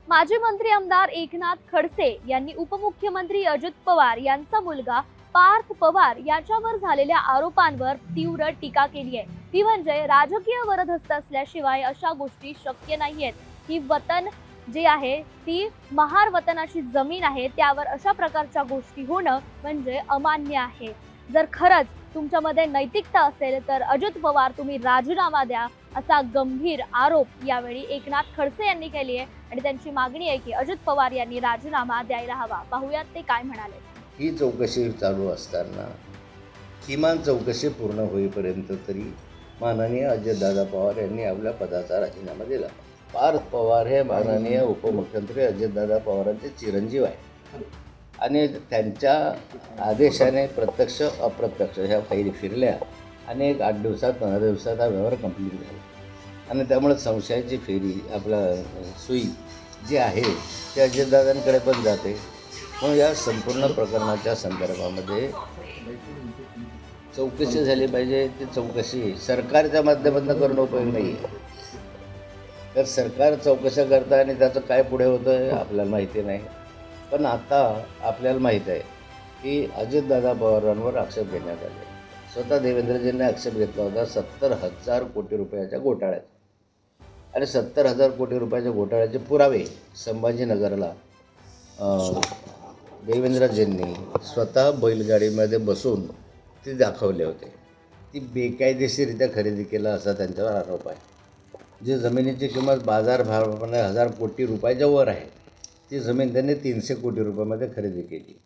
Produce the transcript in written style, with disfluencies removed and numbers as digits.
माजी मंत्री आमदार एकनाथ खडसे यांनी उपमुख्यमंत्री अजित पवार यांचा मुलगा पार्थ पवार याच्यावर झालेल्या आरोपांवर तीव्र टीका केली आहे। ती म्हणजे राजकीय वरदहस्त असल्याशिवाय अशा गोष्टी शक्य नाहीयेत। ही वतन जी आहे ती महार वतनाची जमीन आहे, त्यावर अशा प्रकारच्या गोष्टी होणं म्हणजे अमान्य आहे। जर खरंच तुमच्यामध्ये नैतिकता असेल तर अजित पवार तुम्ही राजीनामा द्या, असा गंभीर आरोप यावेळी एकनाथ खडसे यांनी केली आहे आणि त्यांची मागणी आहे की अजित पवार यांनी राजीनामा द्यायला हवा। पाहूयात ते काय म्हणाले। ही चौकशी चालू असताना किमान चौकशी पूर्ण होईपर्यंत तरी माननीय अजितदादा पवार यांनी आपल्या पदाचा राजीनामा दिला। पार्थ पवार हे माननीय उपमुख्यमंत्री अजितदादा पवारांचे चिरंजीव आहे आणि त्यांच्या आदेशाने प्रत्यक्ष अप्रत्यक्ष ह्या फाईली फिरल्या आणि 8 दिवसात 15 दिवसात हा व्यवहार कंप्लीट झाला आणि त्यामुळे संशयाची फेरी आपला सुई जी आहे ती अजितदादांकडे पण जाते। म्हणून या संपूर्ण प्रकरणाच्या संदर्भामध्ये चौकशी झाली पाहिजे। ती चौकशी सरकारच्या माध्यमातून करणं उपयोग नाही आहे, तर सरकार चौकशा करतं आणि त्याचं काय पुढे होतं आहे आपल्याला माहिती नाही। पण आता आपल्याला माहीत आहे की अजितदादा पवारांवर आक्षेप घेण्यात आले। स्वतः देवेंद्रजींनी आक्षेप घेतला होता 70,000 कोटी रुपयाच्या घोटाळ्यात आणि 70,000 कोटी रुपयाच्या घोटाळ्याचे पुरावे संभाजीनगरला देवेंद्रजींनी स्वतः बैलगाडीमध्ये बसून ते दाखवले होते। ती बेकायदेशीरित्या खरेदी केला असा त्यांच्यावर आरोप आहे। जी जमिनीची किंमत बाजारभावाने 1000 कोटी रुपयाच्या वर आहे, ती जमीन त्यांनी 300 कोटी रुपयामध्ये खरेदी केली।